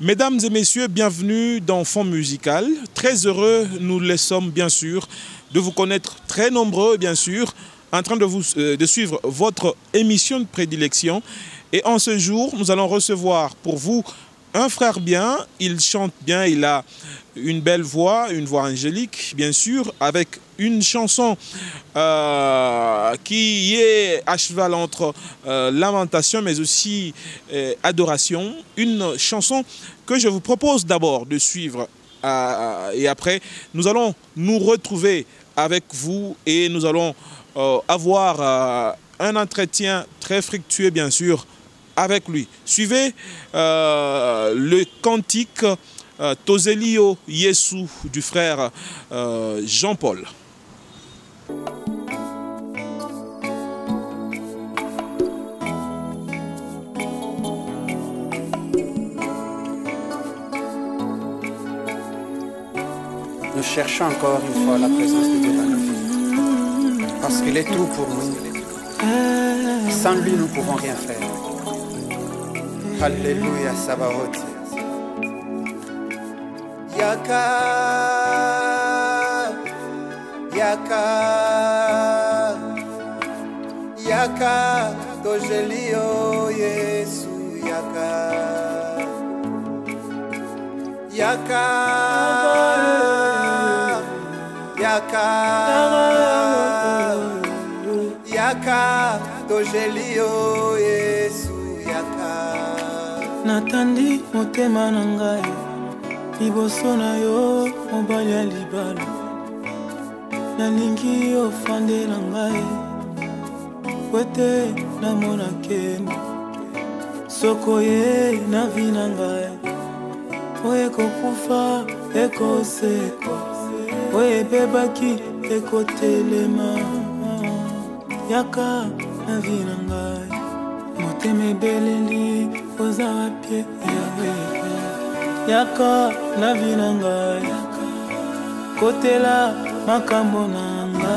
Mesdames et messieurs, bienvenue dans Fond Musical. Très heureux, nous le sommes bien sûr, de vous connaître très nombreux bien sûr, en train de suivre votre émission de prédilection. Et en ce jour, nous allons recevoir pour vous un frère bien, il chante bien, il a une belle voix, une voix angélique bien sûr, avec une chanson qui est à cheval entre lamentation mais aussi adoration. Une chanson que je vous propose d'abord de suivre et après nous allons nous retrouver avec vous et nous allons avoir un entretien très fructueux bien sûr avec lui. Suivez le cantique Tozelio Yesu du frère Jean-Paul. Nous cherchons encore une fois la présence de Dieu dans nos vies. Parce qu'il est tout pour nous. Sans lui, nous ne pouvons rien faire. Alléluia, Sabaoth. Yaka, Yaka, Yaka, Tojelio, Yesu, Yaka, Yaka, Yaka, Yaka, Tojelio, Yesu, Yaka. Natandi motema na ngai liboso na yo mobali ya libala nalingi ofandela ngai wete namona kende soko ye na vi na ngai oyo ekokufa ekosekwa oyo ebebaki ekotelema yaka na vi na ngai motema ebeleli oza wapie yaka na vi na ngai kotela makambo na nga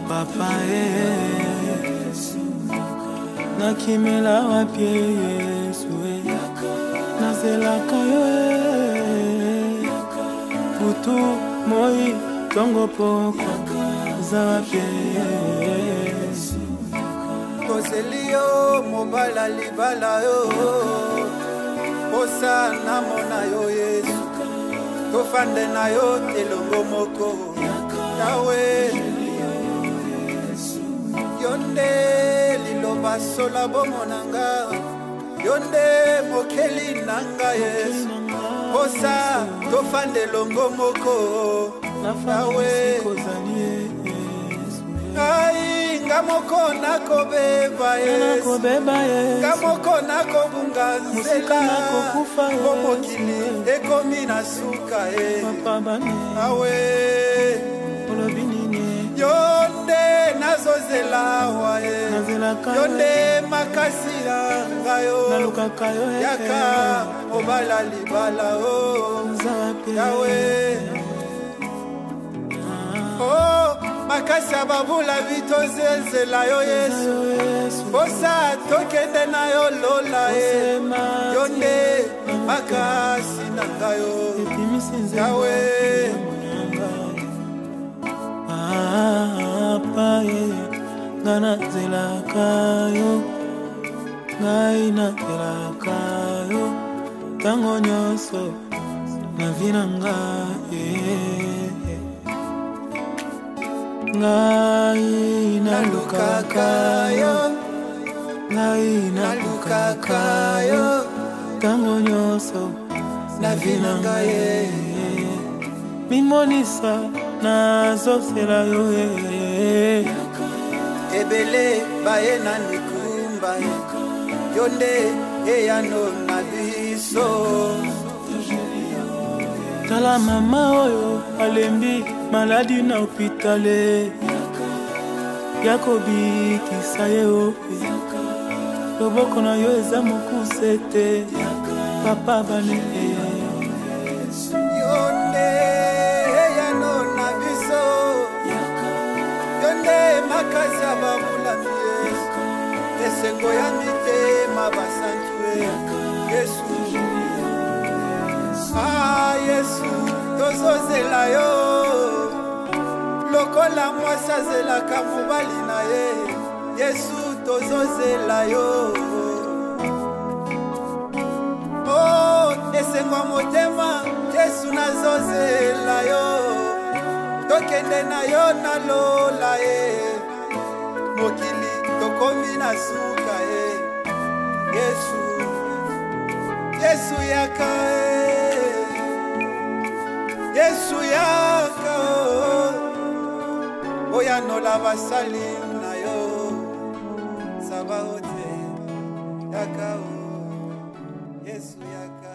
papa nakimela wapie Yesu nazelaka yo butu moi tongo poko oza wapie Tozelio mobala libala yo Osa namona yo Yesu Tofande na yo elongo moko Yawe Yonde liloba sola bomonanga Yonde mokeli nanga Yesu Osa tofande longo moko Yawe Ai ngamoko nakobeba Yesu ngamoko nakobunga nzela omokili ekomi na suka awe yonde nazozela wa yonde makasi ngayo yaka obala libala o yawe oh makasi ya babula bitozezela yo Yesu bosa tokende na yo lola yonde makasi na ngayo yawe papa ngana zelaka yo ngai na zelaka yo tango nyonso na vi na ngai ngai nalukaka yo ngai nalukaka yo tango nyonso na vi na ngai mimonisa nazosela yo ebele baye na mikumba yonde eyano na biso tala mama oyo alembi maladi na hopitale yakobikisa ye ope loboko na yo eza mokuse te papa bane yonde eyano na biso yonde makasi ya babulami esengo ya mitema basantu Yesu Yesu tozozela yo lokola mwasi azelaka mobali na ye Yesu tozozela yo oh esengo motema Yesu nazozela yo tokende na yo na lola ye mokili tokomi na suka ye Yesu Yesu yaka Yesu yaka oya nola basali na yo sabaote yaka Yesu yaka.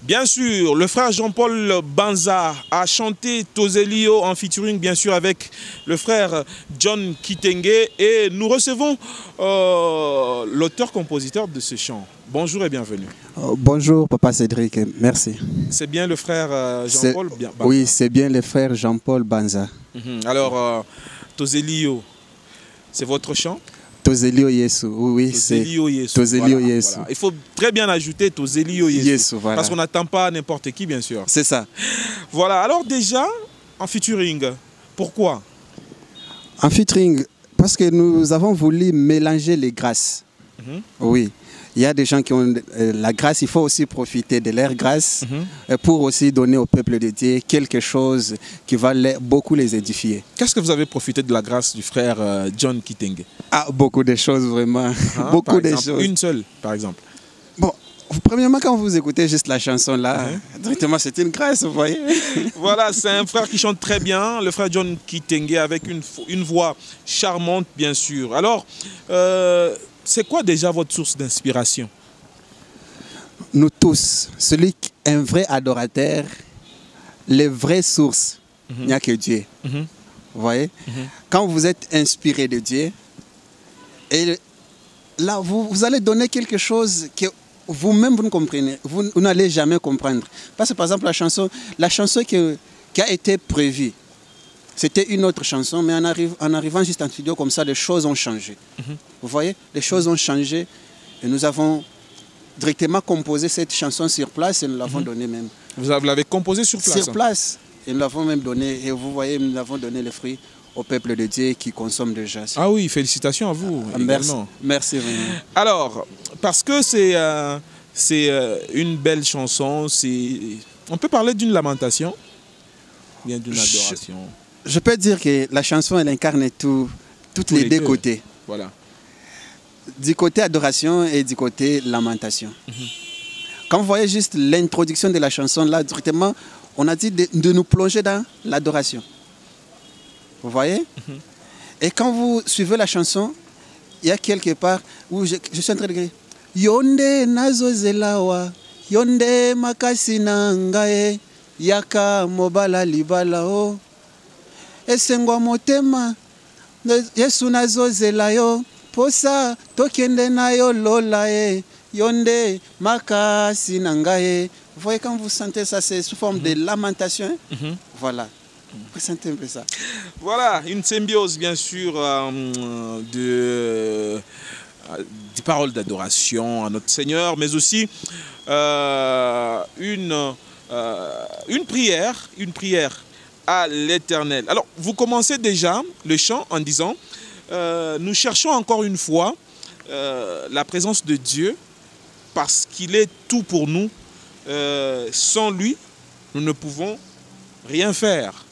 Bien sûr, le frère Jean-Paul Banza a chanté Tozelio en featuring bien sûr avec le frère John Kitenge et nous recevons l'auteur-compositeur de ce chant. Bonjour et bienvenue. Bonjour Papa Cédric, merci. C'est bien le frère Jean-Paul Banza? Oui, c'est bien le frère Jean-Paul Banza. Alors, Tozelio, c'est votre chant? Tozelio Yesu, oui, c'est Tozelio Yesu. Voilà. Il faut très bien ajouter Tozelio Yesu, voilà. Parce qu'on n'attend pas n'importe qui, bien sûr. C'est ça. Voilà, alors déjà, en featuring, pourquoi? En featuring, parce que nous avons voulu mélanger les grâces. Oui. Il y a des gens qui ont la grâce, il faut aussi profiter de leur grâce pour aussi donner au peuple de Dieu quelque chose qui va beaucoup les édifier. Qu'est-ce que vous avez profité de la grâce du frère John Kitenge? Ah, beaucoup de choses vraiment. Beaucoup de choses. Une seule, par exemple. Bon, premièrement, quand vous écoutez juste la chanson là, directement c'est une grâce, vous voyez. Voilà, c'est un frère qui chante très bien, le frère John Kitenge, avec une voix charmante, bien sûr. Alors, c'est quoi déjà votre source d'inspiration? Nous tous, celui qui est un vrai adorateur, les vraies sources, il n'y a que Dieu. Vous voyez? Quand vous êtes inspiré de Dieu, et là, vous allez donner quelque chose que vous-même vous ne comprenez, vous n'allez jamais comprendre. Parce que par exemple, la chanson qui a été prévue, c'était une autre chanson, mais en arrivant juste en studio comme ça, les choses ont changé. Vous voyez, les choses ont changé et nous avons directement composé cette chanson sur place et nous l'avons donnée même. Vous l'avez composée sur place? Sur place. Et nous l'avons même donné, et vous voyez, nous avons donné les fruits au peuple de Dieu qui consomme déjà. Ah oui, félicitations à vous également. Merci vraiment. Alors, parce que c'est une belle chanson, on peut parler d'une lamentation, bien d'une adoration. Je peux dire que la chanson, elle incarne tous les deux côtés. Voilà. Du côté adoration et du côté lamentation. Quand vous voyez juste l'introduction de la chanson, là, directement, on a dit de nous plonger dans l'adoration. Vous voyez? Et quand vous suivez la chanson, il y a quelque part où je suis en train de dire Yonde nazozelawa, yonde makasina ngae, yaka mobala libala o. Esengwa motema Yesu nazozela yo posa tokende na yo lola e yonde makasi na ngai. Vous voyez quand vous sentez ça, c'est sous forme de lamentation. Voilà. Vous sentez un peu ça. Voilà, une symbiose bien sûr des paroles d'adoration à notre Seigneur, mais aussi une prière à l'Éternel. Alors, vous commencez déjà le chant en disant nous cherchons encore une fois la présence de Dieu parce qu'il est tout pour nous. Sans lui, nous ne pouvons rien faire.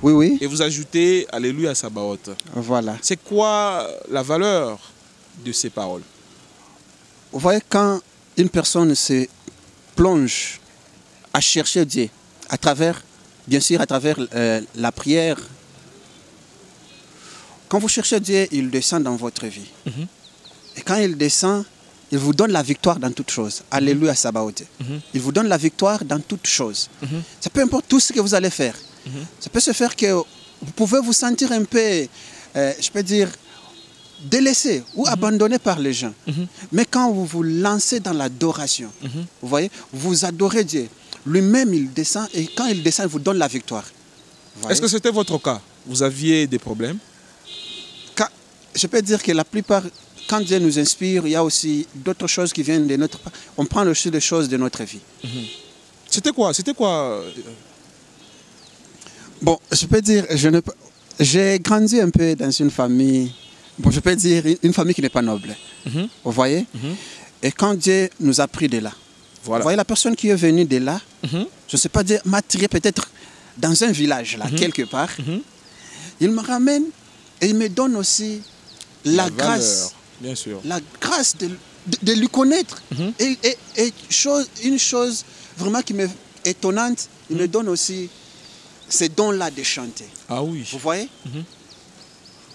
Oui, oui. Et vous ajoutez Alléluia Sabaoth. Voilà. C'est quoi la valeur de ces paroles? Vous voyez, quand une personne se plonge à chercher Dieu, à travers, bien sûr, à travers la prière, quand vous cherchez Dieu, il descend dans votre vie. Et quand il descend, il vous donne la victoire dans toutes choses. Alléluia Sabaoth. Il vous donne la victoire dans toutes choses. Ça peu importe tout ce que vous allez faire. Ça peut se faire que vous pouvez vous sentir un peu, je peux dire, délaissé ou abandonné par les gens. Mais quand vous vous lancez dans l'adoration, vous voyez, vous adorez Dieu. Lui-même, il descend et quand il descend, il vous donne la victoire. Est-ce que c'était votre cas? Vous aviez des problèmes? Je peux dire que la plupart, quand Dieu nous inspire, il y a aussi d'autres choses qui viennent de notre part. On prend aussi des choses de notre vie. C'était quoi? Bon, je peux dire, j'ai grandi un peu dans une famille, bon, je peux dire une famille qui n'est pas noble. Vous voyez? Et quand Dieu nous a pris de là, Voilà. vous voyez la personne qui est venue de là, je ne sais pas dire, m'a tiré peut-être dans un village, là, quelque part. Il me ramène et il me donne aussi la grâce. Valeur, bien sûr. La grâce de lui connaître. Et une chose vraiment qui m'est étonnante, il me donne aussi ces dons-là de chanter. Ah oui. Vous voyez? Vous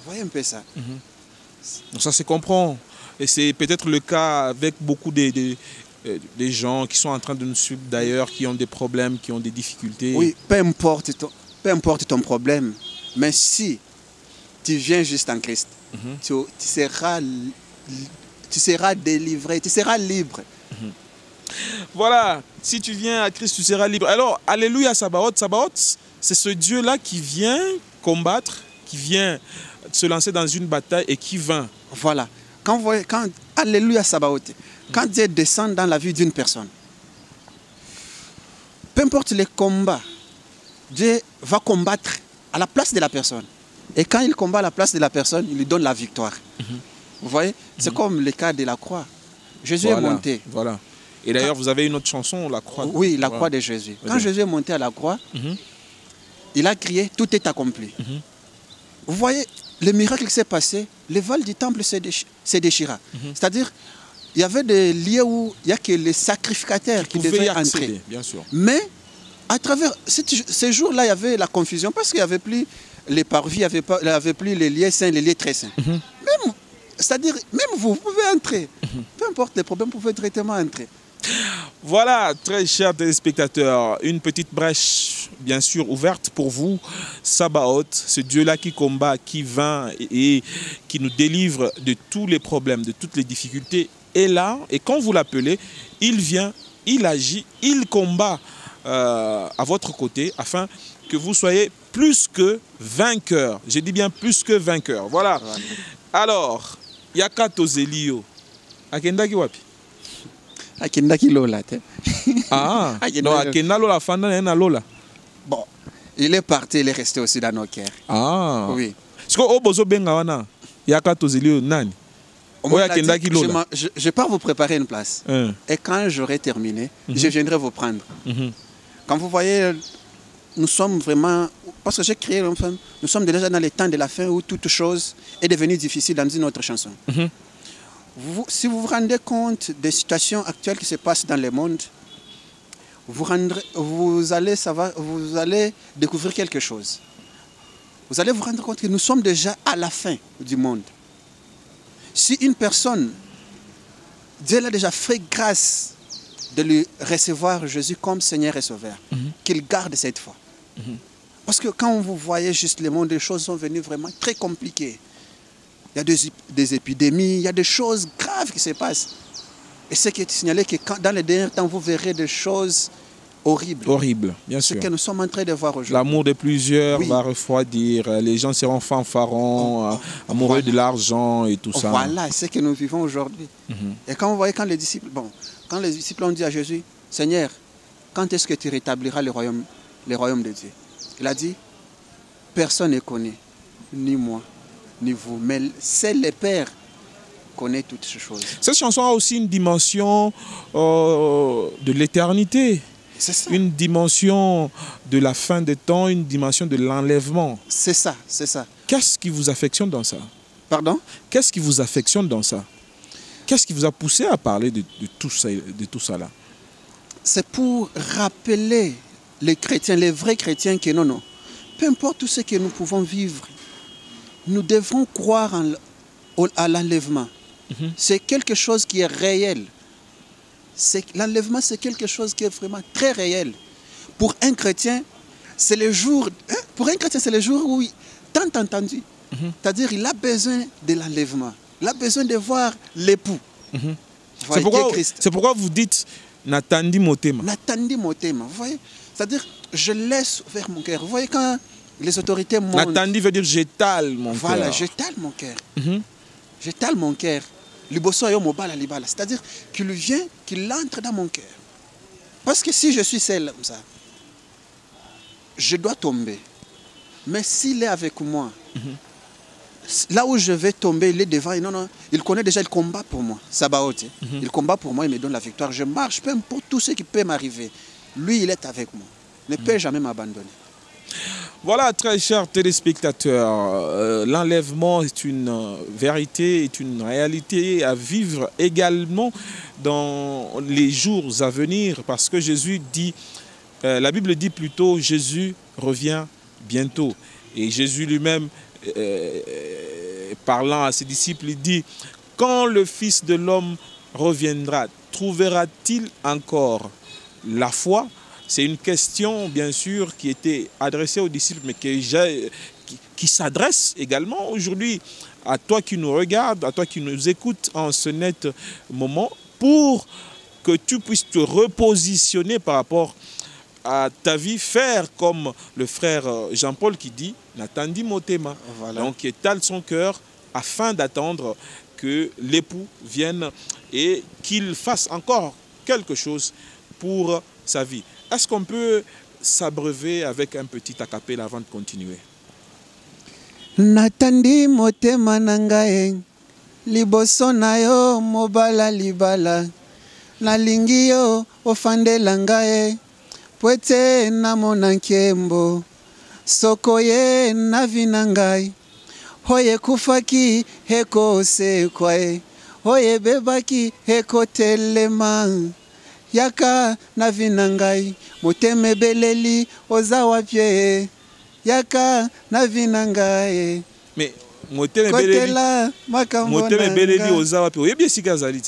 voyez un peu ça? Donc ça se comprend. Et c'est peut-être le cas avec beaucoup des gens qui sont en train de nous suivre d'ailleurs, qui ont des problèmes, qui ont des difficultés. Oui, peu importe ton problème, mais si tu viens juste en Christ, tu seras délivré, tu seras libre. Voilà, si tu viens à Christ, tu seras libre. Alors, alléluia Sabaoth. Sabaoth, c'est ce Dieu-là qui vient combattre, qui vient se lancer dans une bataille et qui vainc. Voilà. Alléluia Sabaoth, quand Dieu descend dans la vie d'une personne, peu importe les combats, Dieu va combattre à la place de la personne. Et quand il combat à la place de la personne, il lui donne la victoire. Vous voyez? C'est comme le cas de la croix. Jésus est monté. Voilà. Et d'ailleurs, vous avez une autre chanson, la croix. Oui, la croix de Jésus. Quand Jésus est monté à la croix, il a crié, tout est accompli. Vous voyez, le miracle qui s'est passé, le voile du temple se déchira. C'est-à-dire, il y avait des lieux où il n'y a que les sacrificateurs qui devaient entrer. Bien sûr. Mais, à travers ces jours-là, il y avait la confusion parce qu'il n'y avait plus les parvis, il n'y avait plus les lieux saints, les lieux très saints. C'est-à-dire, même vous pouvez entrer. Peu importe les problèmes, vous pouvez directement entrer. Voilà, très chers téléspectateurs, une petite brèche, bien sûr, ouverte pour vous. Sabaoth, ce Dieu-là qui combat, qui vainc et qui nous délivre de tous les problèmes, de toutes les difficultés, est là. Et quand vous l'appelez, il vient, il agit, il combat à votre côté afin que vous soyez plus que vainqueurs. Je dis bien plus que vainqueurs. Voilà. Alors, Yakato Zelio, akendaki wapi? Akendaki Lola. Ah, non, Akenda Lola, Fanda na Lola. Bon, il est parti, il est resté aussi dans nos cœurs. Ah. Oui. Est-ce que Obozo Benga wana Yakato Zelio nani? Je pars vous préparer une place. Et quand j'aurai terminé, je viendrai vous prendre. Quand vous voyez, nous sommes vraiment... Parce que j'ai créé l'enfant, nous sommes déjà dans les temps de la fin où toute chose est devenue difficile dans une autre chanson. Si vous vous rendez compte des situations actuelles qui se passent dans le monde, vous allez découvrir quelque chose. Vous allez vous rendre compte que nous sommes déjà à la fin du monde. Si une personne, Dieu l'a déjà fait grâce de lui recevoir Jésus comme Seigneur et Sauveur, qu'il garde cette foi. Parce que quand vous voyez juste le monde, les choses sont venues vraiment très compliquées. Il y a des épidémies, il y a des choses graves qui se passent. Et ce qui est signalé que dans les derniers temps, vous verrez des choses horribles. Horribles, bien sûr. Ce que nous sommes en train de voir aujourd'hui. L'amour de plusieurs va refroidir, les gens seront fanfarons, amoureux de l'argent et tout ça. Voilà, c'est ce que nous vivons aujourd'hui. Et quand vous voyez, quand les disciples ont dit à Jésus, Seigneur, quand est-ce que tu rétabliras le royaume de Dieu? Il a dit, personne ne connaît, ni moi, ni vous, mais seul le Père connaît toutes ces choses. Cette chanson a aussi une dimension de l'éternité. C'est ça. Une dimension de la fin des temps, une dimension de l'enlèvement. C'est ça, c'est ça. Qu'est-ce qui vous affectionne dans ça? Pardon? Qu'est-ce qui vous affectionne dans ça? Qu'est-ce qui vous a poussé à parler de tout ça là? C'est pour rappeler les chrétiens, les vrais chrétiens, que non, peu importe tout ce que nous pouvons vivre, nous devrons croire à l'enlèvement. C'est quelque chose qui est réel. L'enlèvement, c'est quelque chose qui est vraiment très réel. Pour un chrétien, c'est le jour, où tant entendu. C'est-à-dire, il a besoin de l'enlèvement. Il a besoin de voir l'époux. C'est pourquoi vous dites Natandi Motema. Natandi Motema. Vous voyez? C'est-à-dire, je laisse vers mon cœur. Vous voyez, quand les autorités montent... Natandi veut dire j'étale mon cœur. Voilà, j'étale mon cœur. J'étale mon cœur. C'est-à-dire qu'il vient, qu'il entre dans mon cœur. Parce que si je suis seul comme ça, je dois tomber. Mais s'il est avec moi, là où je vais tomber, il est devant. Et non, il connaît déjà le combat pour moi. Sabaoth. Il combat pour moi, il me donne la victoire. Je marche, peu importe tout ce qui peut m'arriver. Lui, il est avec moi. Il ne peut jamais m'abandonner. Voilà, très chers téléspectateurs, l'enlèvement est une vérité, est une réalité à vivre également dans les jours à venir, parce que Jésus dit, la Bible dit plutôt, Jésus revient bientôt. Et Jésus lui-même, parlant à ses disciples, il dit, quand le Fils de l'homme reviendra, trouvera-t-il encore la foi? C'est une question, bien sûr, qui était adressée aux disciples, mais qui s'adresse également aujourd'hui à toi qui nous regardes, à toi qui nous écoutes en ce net moment, pour que tu puisses te repositionner par rapport à ta vie, faire comme le frère Jean-Paul qui dit « Natandi motema ». Donc, il étale son cœur afin d'attendre que l'époux vienne et qu'il fasse encore quelque chose pour sa vie. Est-ce qu'on peut s'abreuver avec un petit acapella avant de continuer? Natandi motema nangae liboso na yo mobala libala nalingi yo ofandela ngai pwete namona nkembo sokoye navina ngai hoye kufaki heko sekwae hoye bebaki heko telema yaka navina ngai motema beleli oza wapie yaka navina ngai mais motema beleli oza wapie oyebi esika azali.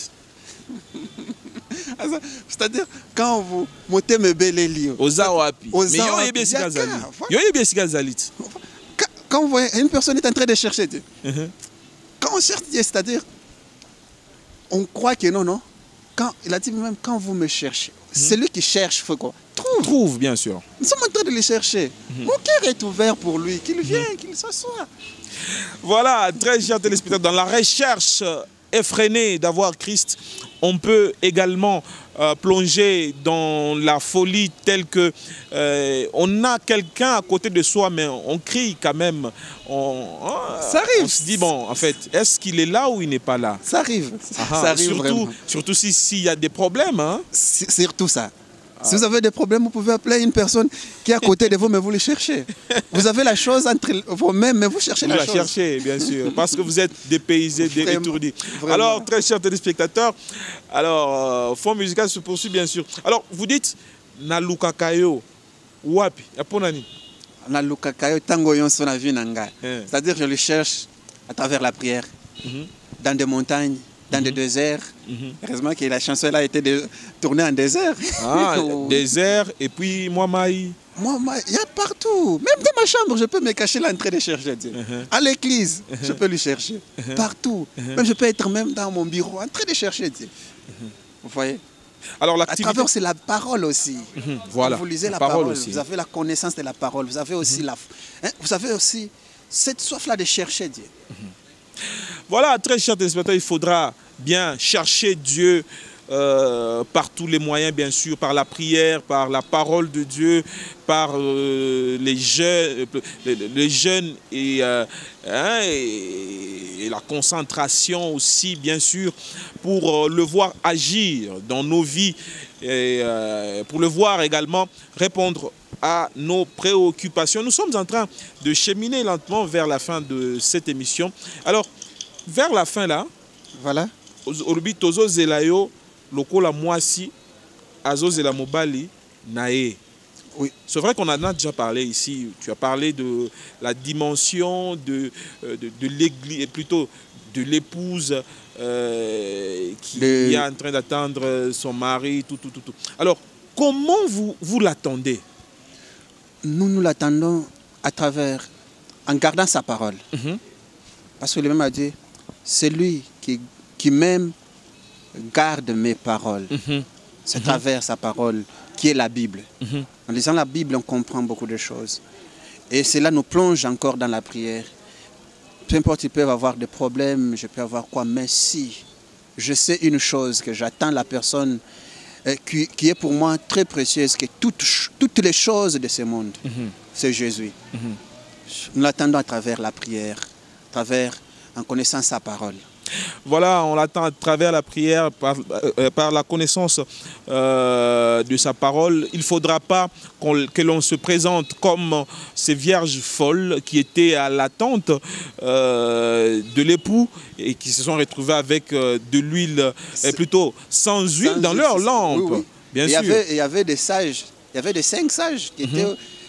C'est-à-dire quand vous motema beleli oza wapi mais yo oyebi esika azali. Yo oyebi esika azali. Quand vous voyez une personne est en train de chercher Dieu. Quand on cherche Dieu, c'est-à-dire on croit que non. Quand, il a dit même quand vous me cherchez, celui qui cherche fait quoi? Trouve, bien sûr. Nous sommes en train de le chercher. Mon cœur est ouvert pour lui, qu'il vienne, qu'il s'assoie. Voilà, très chers téléspectateurs, dans la recherche effrénée d'avoir Christ, on peut également plonger dans la folie telle que on a quelqu'un à côté de soi, mais on crie quand même. Ça arrive. On se dit, bon, en fait, est-ce qu'il est là ou il n'est pas là? Ça arrive. Ça arrive surtout s'il y a des problèmes. Hein? Surtout ça. Si vous avez des problèmes, vous pouvez appeler une personne qui est à côté de vous, mais vous le cherchez. Vous avez la chose entre vous-même, mais vous cherchez la chose. Vous la cherchez, bien sûr, parce que vous êtes dépaysé, étourdi. Alors, très chers téléspectateurs, fond musical se poursuit, bien sûr. Alors, vous dites, Nalukakayo, wapi, aponani? Nalukakayo, tango yonso na vie nanga. C'est-à-dire, je le cherche à travers la prière, dans des montagnes, dans des déserts. Heureusement que la chanson a été tournée en désert. Ah, désert, et puis moi, il y a partout. Même dans ma chambre, je peux me cacher là en train de chercher Dieu. À l'église, je peux lui chercher. Partout. Même je peux être même dans mon bureau en train de chercher Dieu. Vous voyez? Alors, à travers, c'est la parole aussi. Voilà. Quand vous lisez la parole aussi. Vous avez la connaissance de la parole. Vous avez aussi vous avez aussi cette soif-là de chercher Dieu. Voilà, très chers téléspectateurs, il faudra bien chercher Dieu par tous les moyens, bien sûr, par la prière, par la parole de Dieu, par les jeunes et la concentration aussi, bien sûr, pour le voir agir dans nos vies et pour le voir également répondre à nos préoccupations. Nous sommes en train de cheminer lentement vers la fin de cette émission. Alors, vers la fin là, voilà. Aujourd'hui, tozo zelayo lokola mwasi azo zela mobali nae. Oui. C'est vrai qu'on en a déjà parlé ici. Tu as parlé de la dimension de l'église, plutôt de l'épouse qui est en train d'attendre son mari, tout. Alors, comment vous l'attendez? Nous l'attendons à travers, en gardant sa parole. Parce que le même a dit, c'est lui qui même garde mes paroles. C'est à travers sa parole qui est la Bible. En lisant la Bible, on comprend beaucoup de choses. Et cela nous plonge encore dans la prière. Peu importe, ils peuvent avoir des problèmes, je peux avoir quoi, mais si je sais une chose, que j'attends la personne qui est pour moi très précieuse que toutes les choses de ce monde. C'est Jésus. Nous l'attendons à travers la prière, en connaissant sa parole. Voilà, on l'attend à travers la prière, par la connaissance de sa parole. Il ne faudra pas que l'on se présente comme ces vierges folles qui étaient à l'attente de l'époux et qui se sont retrouvées avec de l'huile, plutôt sans huile dans leur lampe. Oui, oui. Bien sûr. Il y avait des sages, il y avait des 5 sages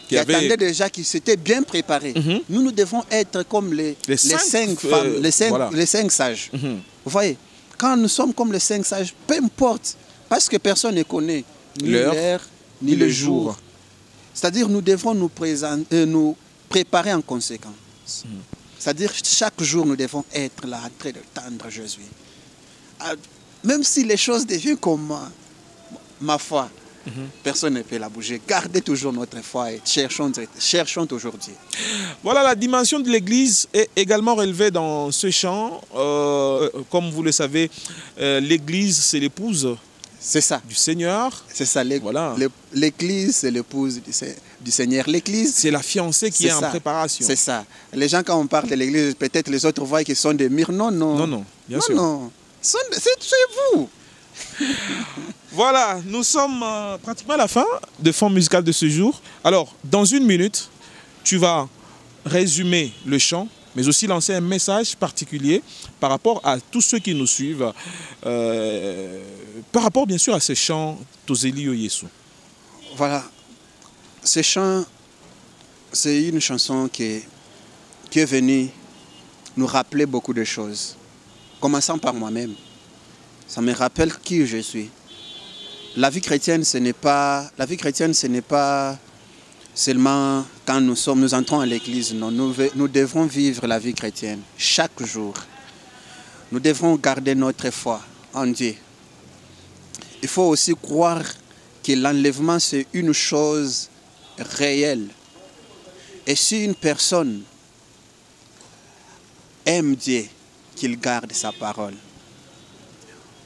qui attendaient déjà, qui s'étaient bien préparés. Nous devons être comme les 5 femmes, les 5 sages. Vous voyez, quand nous sommes comme les 5 sages, peu importe, parce que personne ne connaît ni l'heure, ni le jour. C'est-à-dire nous devons nous préparer en conséquence. C'est-à-dire chaque jour, nous devons être là en train d'attendre Jésus. Même si les choses deviennent comme ma foi, personne ne peut la bouger. Gardez toujours notre foi et cherchons aujourd'hui. Voilà, la dimension de l'Église est également relevée dans ce chant. Comme vous le savez, l'Église, c'est l'épouse du Seigneur. C'est ça, voilà. l'Église, c'est l'épouse du Seigneur. L'Église, c'est la fiancée qui est en préparation. C'est ça. Les gens, quand on parle de l'Église, peut-être les autres voient qu'ils sont des murs. Non, bien sûr. Non, c'est vous. Voilà, nous sommes pratiquement à la fin de Fond musical de ce jour. Alors, dans 1 minute, tu vas résumer le chant, mais aussi lancer un message particulier par rapport à tous ceux qui nous suivent, par rapport bien sûr à ce chant Tozeli Yo Yesu. Voilà, ce chant, c'est une chanson qui est venue nous rappeler beaucoup de choses. Commençant par moi-même. Ça me rappelle qui je suis. La vie chrétienne, ce n'est pas seulement quand nous entrons à l'église. Non, nous devons vivre la vie chrétienne chaque jour. Nous devons garder notre foi en Dieu. Il faut aussi croire que l'enlèvement, c'est une chose réelle. Et si une personne aime Dieu, qu'il garde sa parole.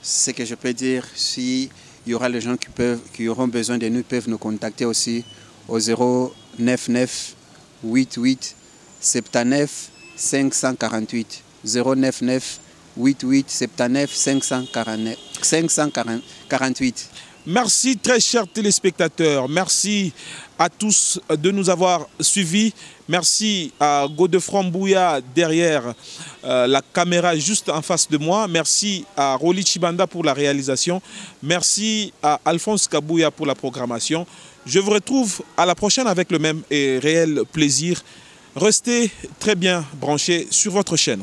Ce que je peux dire, s'il y aura les gens qui auront besoin de nous, peuvent nous contacter aussi au 099 88 79 548. 099 88 79 548. Merci très chers téléspectateurs, merci à tous de nous avoir suivis. Merci à Godefroy Mbouya derrière la caméra juste en face de moi. Merci à Roli Chibanda pour la réalisation. Merci à Alphonse Kabouya pour la programmation. Je vous retrouve à la prochaine avec le même et réel plaisir. Restez très bien branchés sur votre chaîne.